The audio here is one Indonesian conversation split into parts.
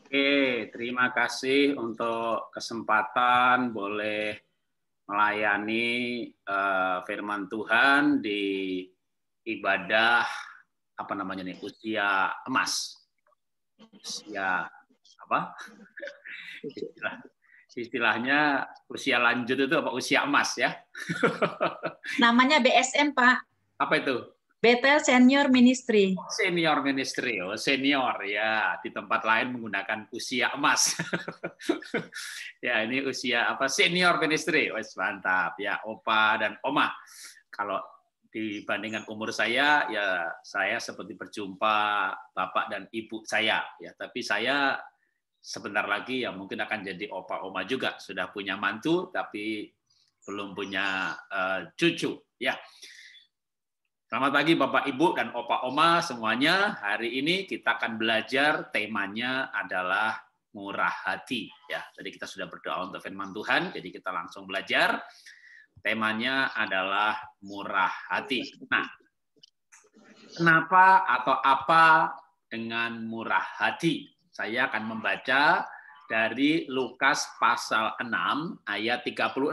Oke, terima kasih untuk kesempatan boleh melayani firman Tuhan di ibadah apa namanya nih, usia emas. Usia apa? Istilahnya usia lanjut itu apa? Usia emas ya. Namanya BSM, Pak. Apa itu? Bethel Senior Ministry. Senior Ministry, oh senior ya. Di tempat lain menggunakan usia emas. Ya ini usia apa? Senior Ministry, wes mantap ya. Opa dan Oma. Kalau dibandingkan umur saya, ya saya seperti berjumpa bapak dan ibu saya ya. Tapi saya sebentar lagi ya mungkin akan jadi opa oma juga. Sudah punya mantu tapi belum punya cucu ya. Selamat pagi Bapak Ibu dan Opa Oma semuanya. Hari ini kita akan belajar, temanya adalah murah hati ya. Jadi kita sudah berdoa untuk firman Tuhan, jadi kita langsung belajar. Temanya adalah murah hati. Nah, kenapa atau apa dengan murah hati? Saya akan membaca dari Lukas pasal 6 ayat 36.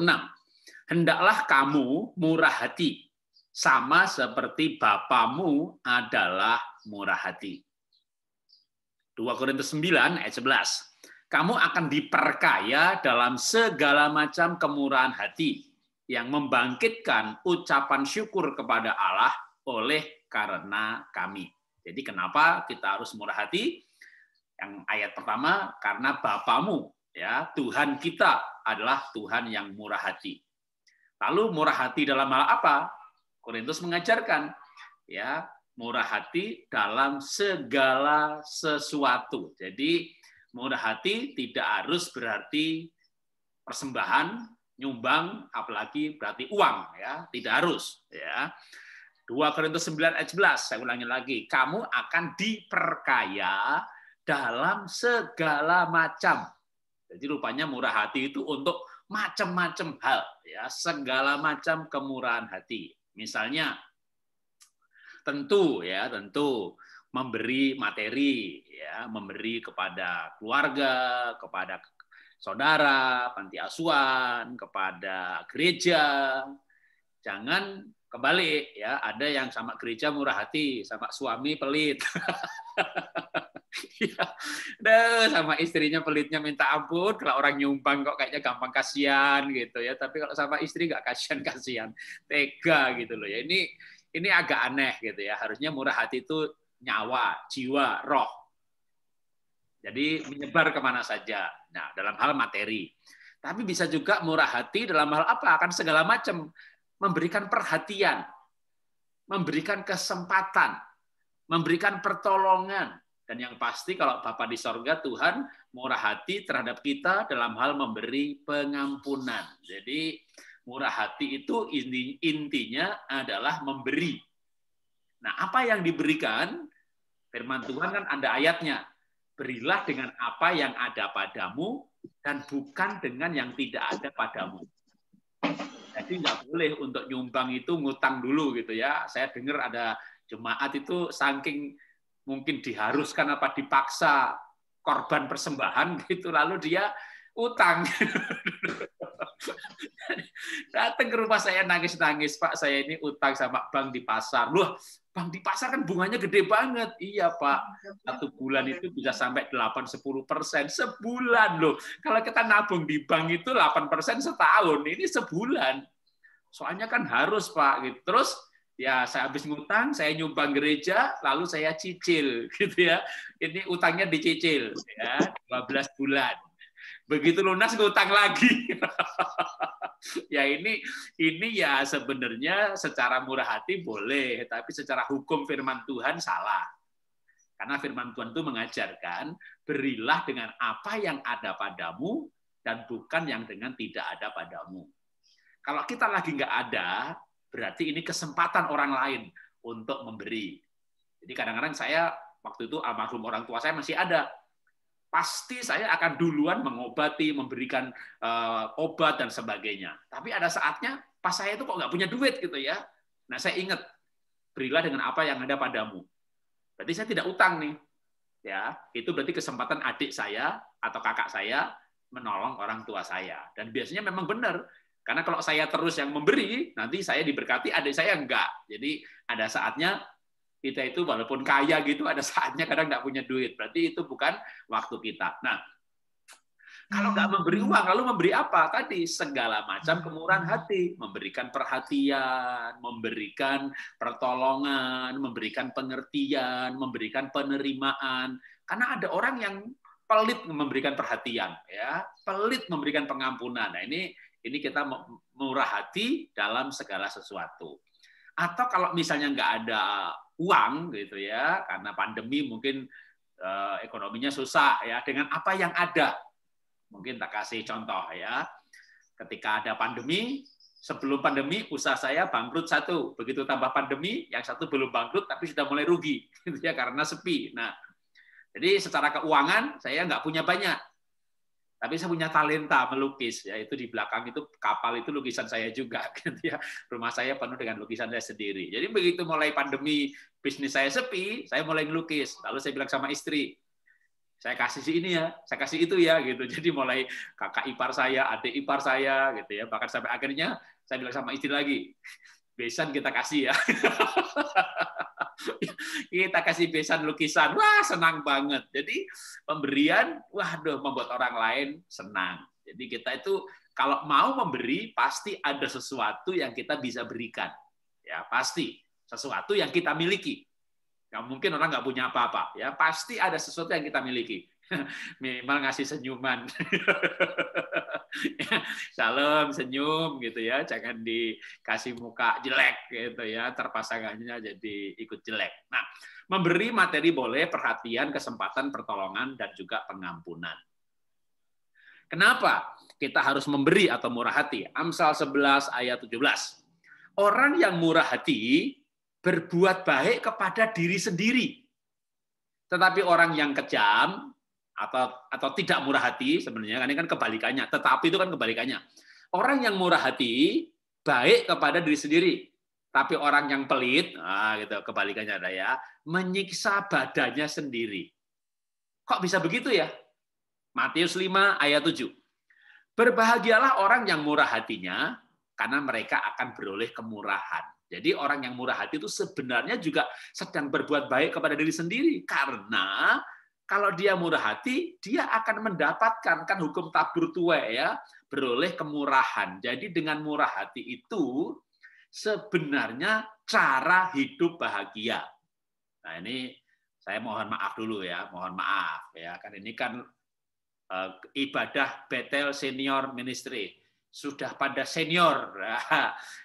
Hendaklah kamu murah hati, sama seperti Bapamu adalah murah hati. 2 Korintus 9 ayat 11. Kamu akan diperkaya dalam segala macam kemurahan hati yang membangkitkan ucapan syukur kepada Allah oleh karena kami. Jadi kenapa kita harus murah hati? Yang ayat pertama, karena Bapamu, ya, Tuhan kita adalah Tuhan yang murah hati. Lalu murah hati dalam hal apa? Korintus mengajarkan ya murah hati dalam segala sesuatu. Jadi murah hati tidak harus berarti persembahan, nyumbang, apalagi berarti uang ya, tidak harus ya. 2 Korintus 9 ayat 11, saya ulangi lagi, kamu akan diperkaya dalam segala macam. Jadi rupanya murah hati itu untuk macam-macam hal ya, segala macam kemurahan hati. Misalnya tentu memberi materi ya, memberi kepada keluarga, kepada saudara, panti asuhan, kepada gereja. Jangan kebalik ya, ada yang sama gereja murah hati, sama suami pelit. Sama istrinya pelitnya minta ampun, kalau orang nyumbang kok kayaknya gampang kasihan gitu ya, tapi kalau sama istri nggak kasihan, tega gitu loh ya. Ini agak aneh gitu ya. Harusnya murah hati itu nyawa, jiwa, roh. Jadi menyebar kemana saja. Nah, dalam hal materi. Tapi bisa juga murah hati dalam hal apa? Akan segala macam. Memberikan perhatian, memberikan kesempatan, memberikan pertolongan. Dan yang pasti kalau Bapa di sorga, Tuhan murah hati terhadap kita dalam hal memberi pengampunan. Jadi murah hati itu intinya adalah memberi. Nah, apa yang diberikan? Firman Tuhan kan ada ayatnya. Berilah dengan apa yang ada padamu dan bukan dengan yang tidak ada padamu. Jadi nggak boleh untuk nyumbang itu ngutang dulu gitu ya. Saya dengar ada jemaat itu saking mungkin diharuskan apa dipaksa korban persembahan gitu, lalu dia utang. Datang ke rumah saya nangis-nangis, Pak, saya ini utang sama bank di pasar. Loh, bank di pasar kan bunganya gede banget. Iya, Pak. 1 bulan itu bisa sampai 8-10% sebulan loh. Kalau kita nabung di bank itu 8% setahun, ini sebulan. Soalnya kan harus, Pak. Gitu. Terus ya saya habis ngutang, saya nyumbang gereja, lalu saya cicil gitu ya. Ini utangnya dicicil ya, 12 bulan. Begitu lunas ngutang lagi. Ya ini ya sebenarnya secara murah hati boleh, tapi secara hukum firman Tuhan salah. Karena firman Tuhan itu mengajarkan, berilah dengan apa yang ada padamu dan bukan yang dengan tidak ada padamu. Kalau kita lagi nggak ada, berarti ini kesempatan orang lain untuk memberi. Jadi kadang-kadang saya, waktu itu almarhum orang tua saya masih ada, pasti saya akan duluan mengobati, memberikan obat dan sebagainya. Tapi ada saatnya pas saya itu kok nggak punya duit gitu ya. Nah saya ingat, berilah dengan apa yang ada padamu. Berarti saya tidak utang nih. ya, itu berarti kesempatan adik saya atau kakak saya menolong orang tua saya. Dan biasanya memang benar. Karena kalau saya terus yang memberi, nanti saya diberkati, adik saya enggak. Jadi ada saatnya kita itu walaupun kaya gitu, ada saatnya kadang enggak punya duit. Berarti itu bukan waktu kita. Nah, kalau nggak memberi uang, lalu memberi apa? Tadi segala macam kemurahan hati, memberikan perhatian, memberikan pertolongan, memberikan pengertian, memberikan penerimaan. Karena ada orang yang pelit memberikan perhatian, ya, pelit memberikan pengampunan. Nah, ini kita murah hati dalam segala sesuatu. Atau kalau misalnya nggak ada uang, gitu ya, karena pandemi mungkin ekonominya susah, ya, dengan apa yang ada. Mungkin tak kasih contoh ya. Ketika ada pandemi, sebelum pandemi usaha saya bangkrut satu. Begitu tambah pandemi, yang satu belum bangkrut tapi sudah mulai rugi gitu ya karena sepi. Nah, jadi secara keuangan saya nggak punya banyak. Tapi saya punya talenta melukis, yaitu di belakang itu kapal itu lukisan saya juga gitu ya. Rumah saya penuh dengan lukisan saya sendiri. Jadi begitu mulai pandemi, bisnis saya sepi, saya mulai ngelukis. Lalu saya bilang sama istri, saya kasih ini ya, saya kasih itu ya, gitu. Jadi mulai kakak ipar saya, adik ipar saya, gitu ya. Bahkan sampai akhirnya saya bilang sama istri lagi, besan kita kasih ya. Kita kasih besan lukisan, wah senang banget. Jadi pemberian, waduh, membuat orang lain senang. Jadi kita itu kalau mau memberi, pasti ada sesuatu yang kita bisa berikan. Ya pasti sesuatu yang kita miliki. Nggak mungkin orang nggak punya apa-apa, ya pasti ada sesuatu yang kita miliki. Minimal ngasih senyuman. Salam, senyum gitu ya, jangan dikasih muka jelek gitu ya, terpasangannya jadi ikut jelek. Nah, memberi materi boleh, perhatian, kesempatan, pertolongan, dan juga pengampunan. Kenapa kita harus memberi atau murah hati? Amsal 11 ayat 17. Orang yang murah hati berbuat baik kepada diri sendiri. Tetapi orang yang kejam atau tidak murah hati sebenarnya, ini kan kebalikannya. Tetapi itu kan kebalikannya. Orang yang murah hati baik kepada diri sendiri. Tapi orang yang pelit, gitu kebalikannya ada ya, menyiksa badannya sendiri. Kok bisa begitu ya? Matius 5 ayat 7. Berbahagialah orang yang murah hatinya, karena mereka akan beroleh kemurahan. Jadi orang yang murah hati itu sebenarnya juga sedang berbuat baik kepada diri sendiri. Karena kalau dia murah hati, dia akan mendapatkan, kan hukum tabur tuai ya, beroleh kemurahan. Jadi dengan murah hati itu sebenarnya cara hidup bahagia. Nah ini saya mohon maaf dulu ya, mohon maaf ya. Kan ini kan ibadah Bethel Senior Ministry. Sudah pada senior.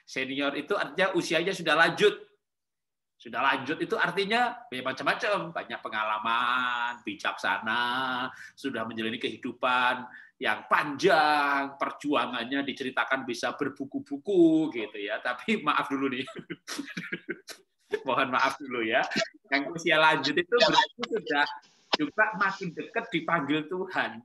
Senior itu artinya usianya sudah lanjut. Sudah lanjut itu artinya macam-macam. Banyak pengalaman, bijaksana, sudah menjalani kehidupan yang panjang, perjuangannya diceritakan bisa berbuku-buku gitu ya. Tapi maaf dulu nih. Mohon maaf dulu ya. Yang usia lanjut itu berarti sudah juga makin dekat dipanggil Tuhan.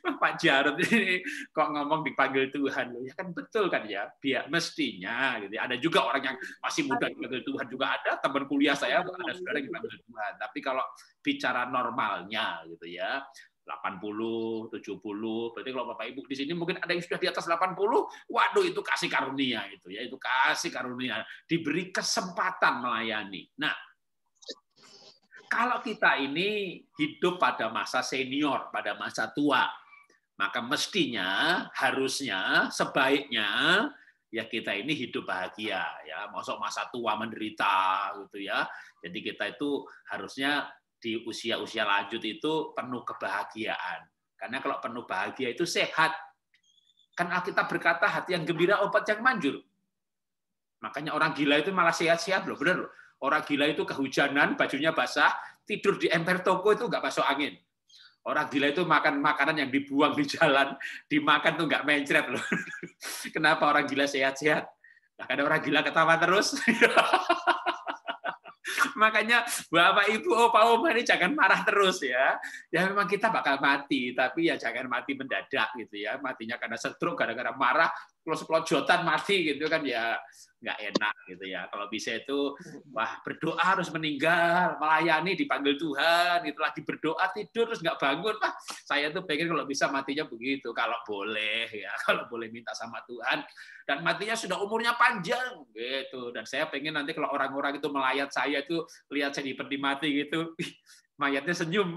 Pak Jarod ini kok ngomong dipanggil Tuhan loh, ya kan betul kan ya, biar mestinya gitu. Ada juga orang yang masih muda dipanggil Tuhan juga ada, teman kuliah saya ada saudara yang dipanggil Tuhan. Tapi kalau bicara normalnya gitu ya, 80, 70, berarti kalau Bapak Ibu di sini mungkin ada yang sudah di atas 80, waduh itu kasih karunia itu ya, itu kasih karunia, diberi kesempatan melayani. Nah, kalau kita ini hidup pada masa senior, pada masa tua, maka mestinya, harusnya, sebaiknya ya kita ini hidup bahagia ya. Masuk masa tua menderita gitu ya. Jadi kita itu harusnya di usia-usia lanjut itu penuh kebahagiaan. Karena kalau penuh bahagia itu sehat. Kan Alkitab berkata hati yang gembira obat yang manjur. Makanya orang gila itu malah sehat-sehat loh, benar loh. Orang gila itu kehujanan, bajunya basah, tidur di emper toko itu nggak masuk angin. Orang gila itu makan makanan yang dibuang di jalan, dimakan tuh nggak mencret loh. Kenapa orang gila sehat-sehat? Nah, karena orang gila ketawa terus. Makanya Bapak Ibu, Opa Oma ini jangan marah terus ya. Ya memang kita bakal mati, tapi ya jangan mati mendadak gitu ya. Matinya karena stroke, gara-gara marah, pelonjotan mati gitu kan ya nggak enak gitu ya. Kalau bisa itu wah berdoa harus meninggal, melayani dipanggil Tuhan, itu lagi berdoa tidur terus nggak bangun. Wah, saya tuh pengen kalau bisa matinya begitu, kalau boleh ya, kalau boleh minta sama Tuhan. Dan matinya sudah umurnya panjang gitu. Dan saya pengen nanti kalau orang-orang itu melayat saya itu lihat saya di mati gitu, mayatnya senyum.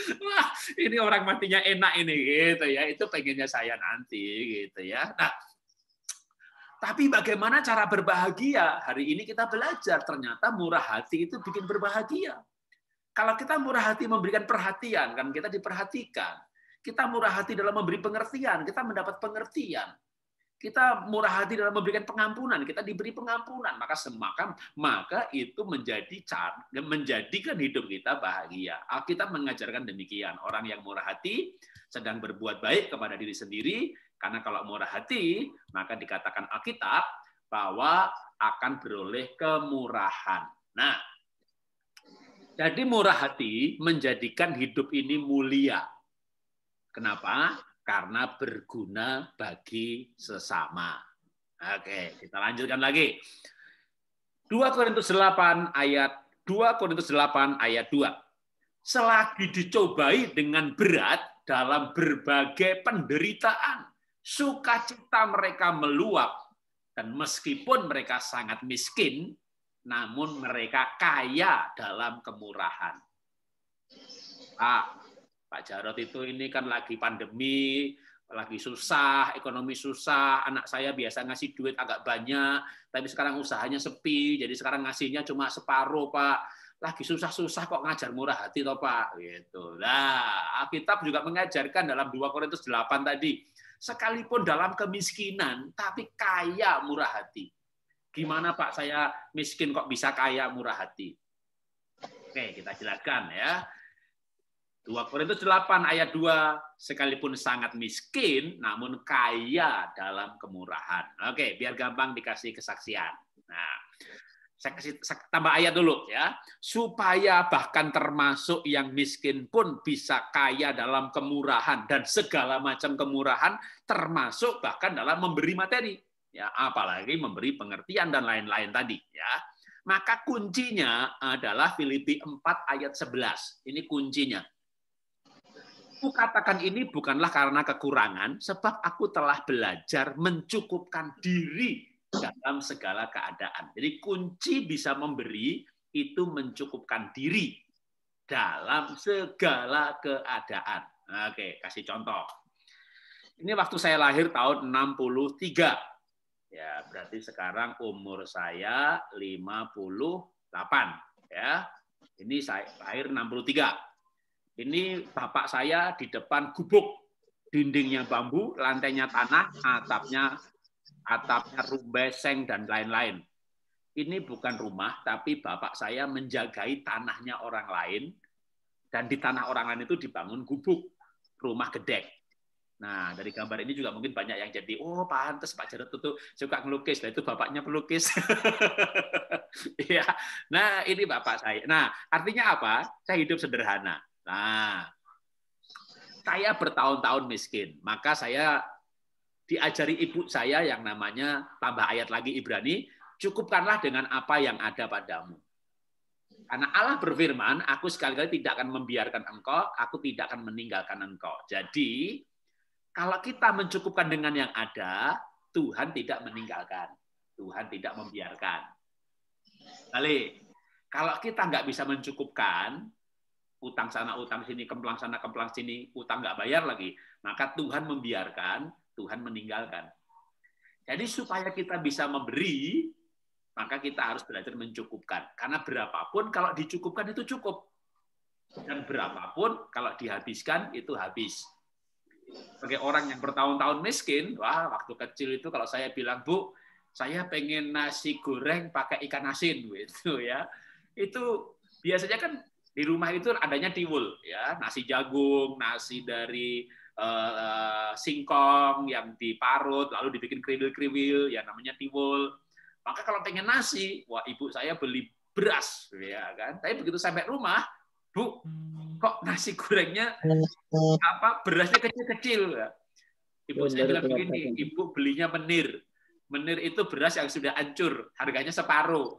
Wah, ini orang matinya enak ini gitu ya. Itu pengennya saya nanti gitu ya. Nah, tapi bagaimana cara berbahagia? Hari ini kita belajar ternyata murah hati itu bikin berbahagia. Kalau kita murah hati memberikan perhatian, kan kita diperhatikan. Kita murah hati dalam memberi pengertian, kita mendapat pengertian. Kita murah hati dalam memberikan pengampunan, kita diberi pengampunan, maka itu menjadikan hidup kita bahagia. Alkitab mengajarkan demikian. Orang yang murah hati sedang berbuat baik kepada diri sendiri, karena kalau murah hati, maka dikatakan Alkitab bahwa akan beroleh kemurahan. Nah, jadi murah hati menjadikan hidup ini mulia. Kenapa? Karena berguna bagi sesama. Oke, kita lanjutkan lagi. 2 Korintus 8 ayat 2. Selagi dicobai dengan berat dalam berbagai penderitaan, sukacita mereka meluap, dan meskipun mereka sangat miskin, namun mereka kaya dalam kemurahan. Pak Jarot itu ini kan lagi pandemi, lagi susah, ekonomi susah, anak saya biasa ngasih duit agak banyak, tapi sekarang usahanya sepi, jadi sekarang ngasihnya cuma separuh, Pak. Lagi susah-susah kok ngajar murah hati toh, Pak. Gitu. Nah, Alkitab juga mengajarkan dalam 2 Korintus 8 tadi, sekalipun dalam kemiskinan, tapi kaya murah hati. Gimana Pak, saya miskin kok bisa kaya murah hati? Oke, kita jelaskan ya. 2 Korintus 8 ayat 2, sekalipun sangat miskin, namun kaya dalam kemurahan. Oke, biar gampang dikasih kesaksian. Nah, saya kasih tambah ayat dulu ya. Supaya bahkan termasuk yang miskin pun bisa kaya dalam kemurahan dan segala macam kemurahan, termasuk bahkan dalam memberi materi. Ya, apalagi memberi pengertian dan lain-lain tadi. Ya. Maka kuncinya adalah Filipi 4 ayat 11. Ini kuncinya. Aku katakan ini bukanlah karena kekurangan, sebab aku telah belajar mencukupkan diri dalam segala keadaan. Jadi kunci bisa memberi itu mencukupkan diri dalam segala keadaan. Oke, kasih contoh. Ini waktu saya lahir tahun 63. Ya, berarti sekarang umur saya 58. Ya, ini saya lahir 63. Ini bapak saya di depan gubuk, dindingnya bambu, lantainya tanah, atapnya rumbeseng dan lain-lain. Ini bukan rumah, tapi bapak saya menjagai tanahnya orang lain, dan di tanah orang lain itu dibangun gubuk, rumah gedek. Nah, dari gambar ini juga mungkin banyak yang jadi, oh pantes Pak Jarot itu suka ngelukis, nah itu bapaknya pelukis. Ya, nah ini bapak saya. Nah, artinya apa? Saya hidup sederhana. Nah, saya bertahun-tahun miskin, maka saya diajari ibu saya yang namanya, tambah ayat lagi Ibrani, cukupkanlah dengan apa yang ada padamu. Karena Allah berfirman, aku sekali-kali tidak akan membiarkan engkau, aku tidak akan meninggalkan engkau. Jadi, kalau kita mencukupkan dengan yang ada, Tuhan tidak meninggalkan. Tuhan tidak membiarkan. Kali, kalau kita nggak bisa mencukupkan, utang sana, utang sini, kemplang sana, kemplang sini, utang nggak bayar lagi, maka Tuhan membiarkan, Tuhan meninggalkan. Jadi supaya kita bisa memberi, maka kita harus belajar mencukupkan. Karena berapapun kalau dicukupkan itu cukup. Dan berapapun kalau dihabiskan itu habis. Sebagai orang yang bertahun-tahun miskin, wah waktu kecil itu kalau saya bilang, Bu, saya pengen nasi goreng pakai ikan asin, gitu ya. Itu biasanya kan di rumah itu adanya tiwul, ya, nasi jagung, nasi dari singkong yang diparut, lalu dibikin kriwil-kriwil, ya namanya tiwul. Maka kalau pengen nasi, wah ibu saya beli beras, ya kan. Tapi begitu sampai rumah, Bu, kok nasi gorengnya berasnya kecil-kecil, ya. Ibu saya bilang begini, ibu belinya menir. Menir itu beras yang sudah hancur, harganya separuh.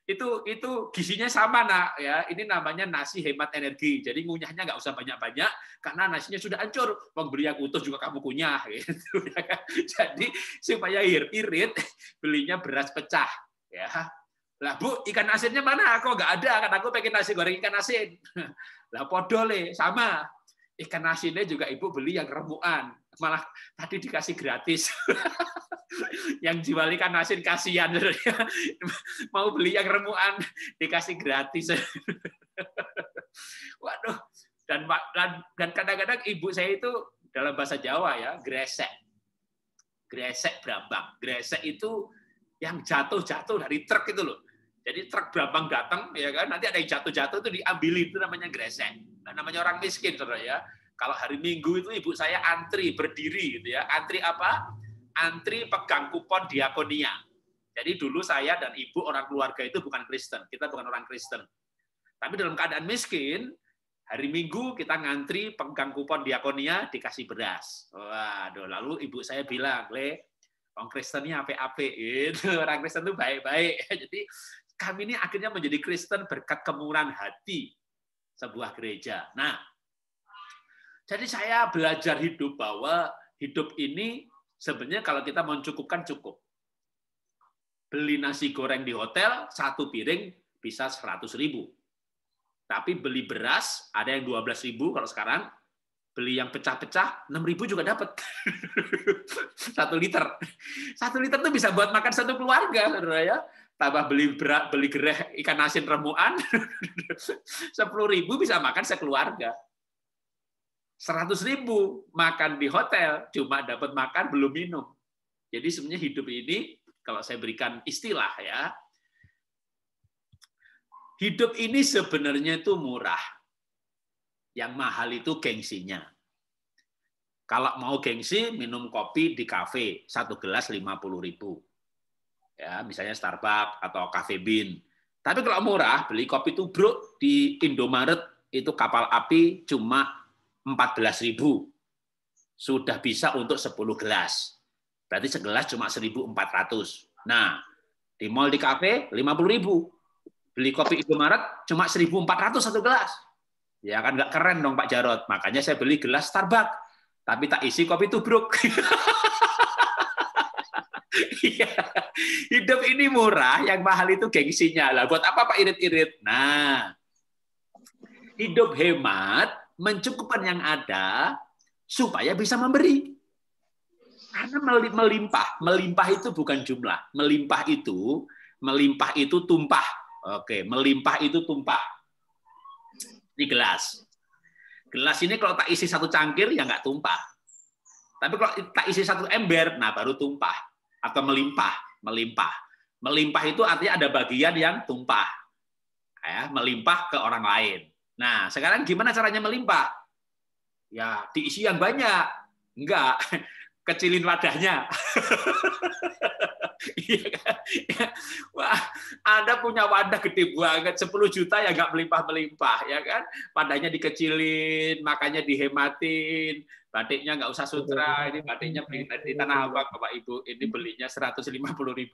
itu gizinya sama, nak, ya. Ini namanya nasi hemat energi. Jadi ngunyahnya nggak usah banyak-banyak karena nasinya sudah hancur. Mau beli yang utuh juga kamu kunyah, gitu. Jadi supaya irit, belinya beras pecah, ya. Lah Bu, ikan asinnya mana? Kok nggak ada? Kan aku pengen nasi goreng ikan asin. Lah podole sama. Ikan asinnya juga ibu beli yang remukan, malah tadi dikasih gratis. Yang jual ikan asin kasihan, mau beli yang remukan dikasih gratis. Waduh, dan kadang-kadang ibu saya itu dalam bahasa Jawa ya, gresek brambang. Gresek itu yang jatuh dari truk itu loh. Jadi truk brambang datang, ya kan, nanti ada yang jatuh itu diambilin, itu namanya gresek. Nah, namanya orang miskin, saudara ya. Kalau hari Minggu itu ibu saya antri berdiri, gitu ya. Antri apa? Antri pegang kupon diakonia. Jadi dulu saya dan ibu orang keluarga itu bukan Kristen, kita bukan orang Kristen. Tapi dalam keadaan miskin, hari Minggu kita ngantri pegang kupon diakonia dikasih beras. Waduh, lalu ibu saya bilang, orang Kristen ini ape-ape, itu orang Kristen itu baik-baik. Jadi kami ini akhirnya menjadi Kristen berkat kemurahan hati sebuah gereja. Nah, jadi saya belajar hidup bahwa hidup ini sebenarnya kalau kita mencukupkan cukup. Beli nasi goreng di hotel, satu piring bisa 100.000. Tapi beli beras, ada yang 12.000 kalau sekarang, beli yang pecah-pecah, 6.000 juga dapat. 1 liter. 1 liter itu bisa buat makan satu keluarga, saudara ya. Tambah beli gereh ikan asin remuan, 10.000 bisa makan sekeluarga. 100.000 makan di hotel, cuma dapat makan belum minum. Jadi sebenarnya hidup ini, kalau saya berikan istilah ya, hidup ini sebenarnya itu murah. Yang mahal itu gengsinya. Kalau mau gengsi, minum kopi di kafe, 1 gelas 50.000. Ya, misalnya Starbucks atau Cafe Bean. Tapi kalau murah, beli kopi tubruk di Indomaret, itu kapal api cuma 14.000. Sudah bisa untuk 10 gelas. Berarti segelas cuma 1.400. Nah, di mall di kafe 50.000. Beli kopi Indomaret cuma 1.400 satu gelas. Ya kan nggak keren dong Pak Jarot. Makanya saya beli gelas Starbucks, tapi tak isi kopi tubruk. Hidup ini murah, yang mahal itu gengsinya. Lah buat apa Pak irit-irit? Nah, hidup hemat, mencukupkan yang ada supaya bisa memberi. Karena melimpah itu bukan jumlah. Melimpah itu tumpah. Oke, melimpah itu tumpah. Ini gelas. Gelas ini kalau tak isi 1 cangkir ya nggak tumpah. Tapi kalau tak isi 1 ember, nah baru tumpah atau melimpah. Melimpah itu artinya ada bagian yang tumpah. Ya, melimpah ke orang lain. Nah, sekarang gimana caranya melimpah? Ya, diisi yang banyak. Enggak, kecilin wadahnya. Iya kan? Wah, Anda punya wadah gede banget, 10 juta ya nggak melimpah-melimpah, ya kan? Wadahnya dikecilin, makanya dihematin, batiknya nggak usah sutra, ini batiknya beli di Tanah Abang, Bapak Ibu, ini belinya 150.000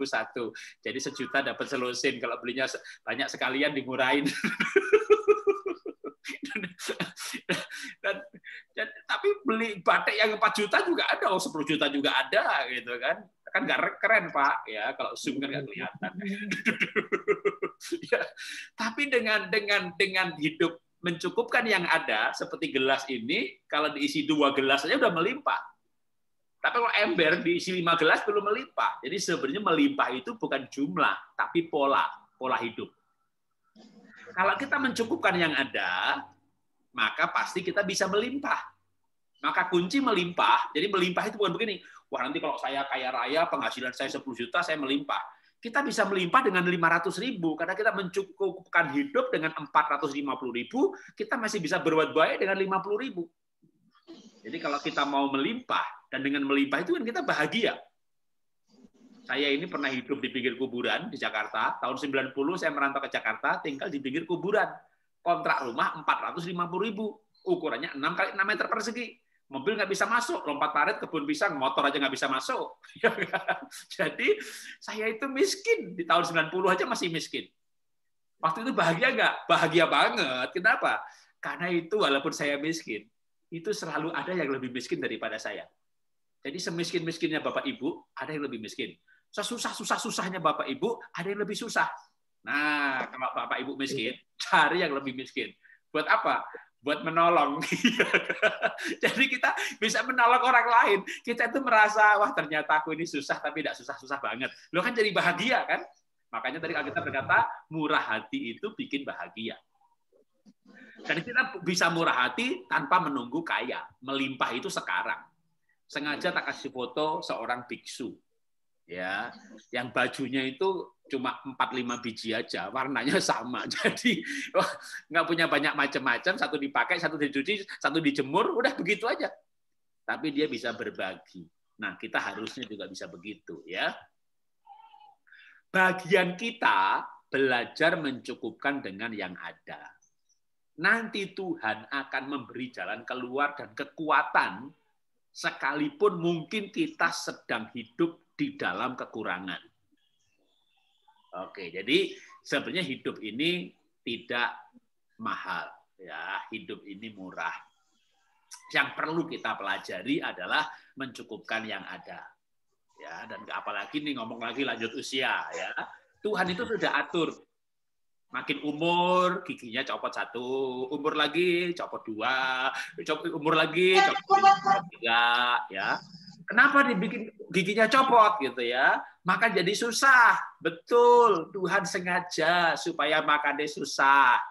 satu, jadi 1 juta dapat selusin, kalau belinya banyak sekalian dimurahin. Tapi beli batik yang 4 juta juga ada, 10 juta juga ada, gitu kan? Kan nggak keren Pak, ya kalau zoom kan nggak kelihatan. Ya, tapi dengan hidup mencukupkan yang ada seperti gelas ini, kalau diisi 2 gelas saja udah melimpah. Tapi kalau ember diisi 5 gelas belum melimpah. Jadi sebenarnya melimpah itu bukan jumlah, tapi pola hidup. Kalau kita mencukupkan yang ada, maka pasti kita bisa melimpah. Maka kunci melimpah. Jadi melimpah itu bukan begini, wah nanti kalau saya kaya raya, penghasilan saya 10 juta, saya melimpah. Kita bisa melimpah dengan 500.000, karena kita mencukupkan hidup dengan 450.000, kita masih bisa berbuat baik dengan 50.000. Jadi kalau kita mau melimpah, dan dengan melimpah itu kan kita bahagia. Saya ini pernah hidup di pinggir kuburan di Jakarta, tahun 90 saya merantau ke Jakarta, tinggal di pinggir kuburan. Kontrak rumah 450.000, ukurannya 6 kali 6 meter persegi. Mobil nggak bisa masuk, lompat parit, kebun pisang, motor aja nggak bisa masuk. Jadi saya itu miskin. Di tahun 90 aja masih miskin. Waktu itu bahagia nggak? Bahagia banget. Kenapa? Karena itu walaupun saya miskin, itu selalu ada yang lebih miskin daripada saya. Jadi semiskin-miskinnya Bapak Ibu, ada yang lebih miskin. Sesusah-susahnya Bapak Ibu, ada yang lebih susah. Nah, kalau Bapak Ibu miskin, cari yang lebih miskin. Buat apa? Buat menolong. Jadi kita bisa menolong orang lain. Kita itu merasa, wah ternyata aku ini susah, tapi tidak susah-susah banget. Lo kan jadi bahagia kan? Makanya tadi Alkitab berkata, murah hati itu bikin bahagia. Dan kita bisa murah hati tanpa menunggu kaya. Melimpah itu sekarang. Sengaja tak kasih foto seorang biksu. Ya, yang bajunya itu cuma 4-5 biji aja, warnanya sama. Jadi nggak punya banyak macam-macam, satu dipakai, satu dicuci, satu dijemur, udah begitu aja. Tapi dia bisa berbagi. Nah, kita harusnya juga bisa begitu, ya. Bagian kita belajar mencukupkan dengan yang ada. Nanti Tuhan akan memberi jalan keluar dan kekuatan, sekalipun mungkin kita sedang hidup di dalam kekurangan. Oke, jadi sebenarnya hidup ini tidak mahal, ya. Hidup ini murah. Yang perlu kita pelajari adalah mencukupkan yang ada, ya. Dan apalagi nih ngomong lagi lanjut usia, ya. Tuhan itu sudah atur. Makin umur, giginya copot 1, umur lagi copot 2, umur lagi copot 3, ya. Kenapa dibikin giginya copot gitu ya? Makan jadi susah. Betul, Tuhan sengaja supaya makannya susah.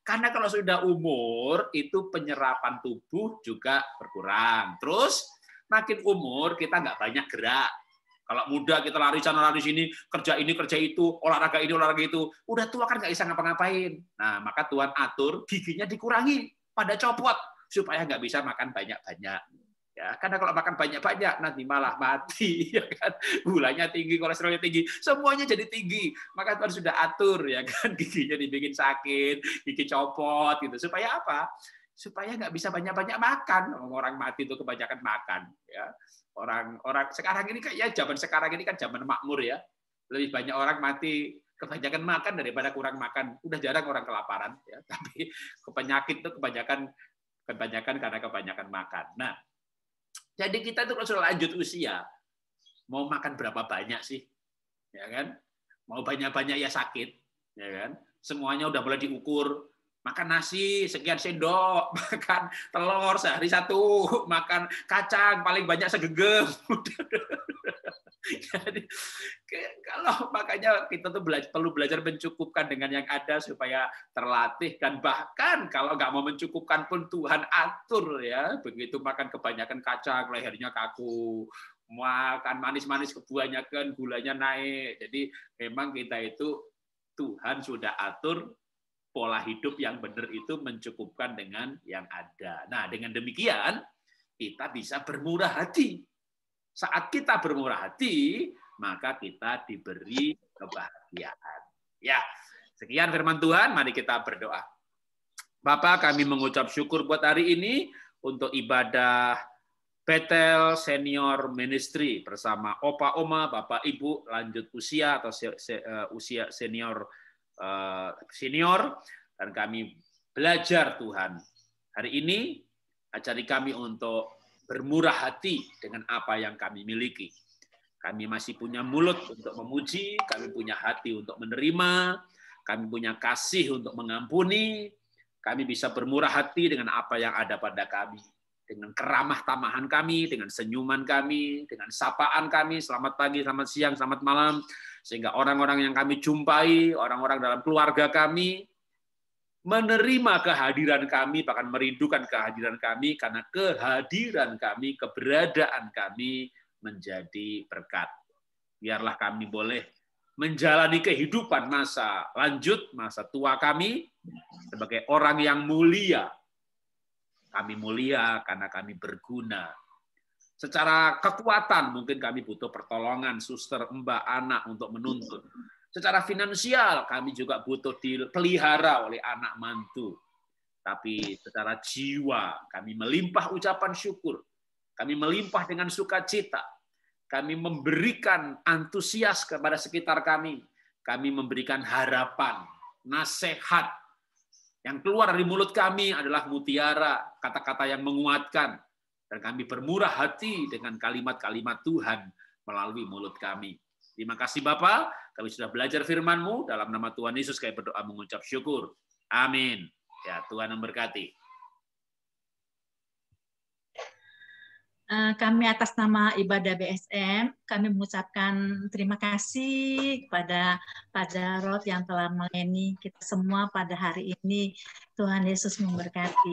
Karena kalau sudah umur, itu penyerapan tubuh juga berkurang. Terus makin umur kita nggak banyak gerak. Kalau muda kita lari sana lari sini, kerja ini kerja itu, olahraga ini olahraga itu. Udah tua kan nggak bisa ngapa-ngapain. Nah, maka Tuhan atur giginya dikurangi pada copot supaya nggak bisa makan banyak-banyak. Ya, karena kalau makan banyak-banyak nanti malah mati, ya kan? Gulanya tinggi, kolesterolnya tinggi, semuanya jadi tinggi. Maka Tuhan sudah atur, ya kan? Giginya dibikin sakit, gigi copot, gitu. Supaya apa? Supaya nggak bisa banyak-banyak makan. Orang mati itu kebanyakan makan, ya. Orang sekarang ini kayak zaman sekarang ini kan zaman makmur ya. Lebih banyak orang mati kebanyakan makan daripada kurang makan. Udah jarang orang kelaparan, ya. Tapi penyakit itu kebanyakan karena kebanyakan makan. Nah, jadi kita itu kalau sudah lanjut usia, mau makan berapa banyak sih? Ya kan? Mau banyak-banyak ya sakit, ya kan? Semuanya udah mulai diukur. Makan nasi sekian sendok, makan telur sehari 1, makan kacang paling banyak segenggam. Jadi kalau makanya kita tuh perlu belajar mencukupkan dengan yang ada supaya terlatih, dan bahkan kalau nggak mau mencukupkan pun Tuhan atur ya. Begitu makan kebanyakan kacang lehernya kaku, makan manis-manis kebanyakan gulanya naik. Jadi memang kita itu Tuhan sudah atur pola hidup yang benar itu mencukupkan dengan yang ada. Nah, dengan demikian kita bisa bermurah hati. Saat kita bermurah hati, maka kita diberi kebahagiaan. Ya, sekian firman Tuhan, mari kita berdoa. Bapak, kami mengucap syukur buat hari ini untuk ibadah Bethel Senior Ministry bersama Opa Oma, Bapak Ibu lanjut usia atau usia senior, dan kami belajar Tuhan. Hari ini ajari kami untuk bermurah hati dengan apa yang kami miliki. Kami masih punya mulut untuk memuji, kami punya hati untuk menerima, kami punya kasih untuk mengampuni, kami bisa bermurah hati dengan apa yang ada pada kami. Dengan keramah tamahan kami, dengan senyuman kami, dengan sapaan kami, selamat pagi, selamat siang, selamat malam, sehingga orang-orang yang kami jumpai, orang-orang dalam keluarga kami, menerima kehadiran kami, bahkan merindukan kehadiran kami, karena kehadiran kami, keberadaan kami menjadi berkat. Biarlah kami boleh menjalani kehidupan masa lanjut, masa tua kami, sebagai orang yang mulia. Kami mulia karena kami berguna. Secara kekuatan mungkin kami butuh pertolongan suster, mbak, anak untuk menuntun. Secara finansial kami juga butuh dipelihara oleh anak mantu. Tapi secara jiwa kami melimpah ucapan syukur Kami melimpah dengan sukacita. Kami memberikan antusias kepada sekitar kami. Kami memberikan harapan, nasihat. Yang keluar dari mulut kami adalah mutiara, kata-kata yang menguatkan. Dan kami bermurah hati dengan kalimat-kalimat Tuhan melalui mulut kami. Terima kasih Bapa, kami sudah belajar firman-Mu. Dalam nama Tuhan Yesus kami berdoa mengucap syukur. Amin. Ya, Tuhan memberkati. Kami atas nama Ibadah BSM, kami mengucapkan terima kasih kepada Pak Jarod yang telah melayani kita semua pada hari ini. Tuhan Yesus memberkati.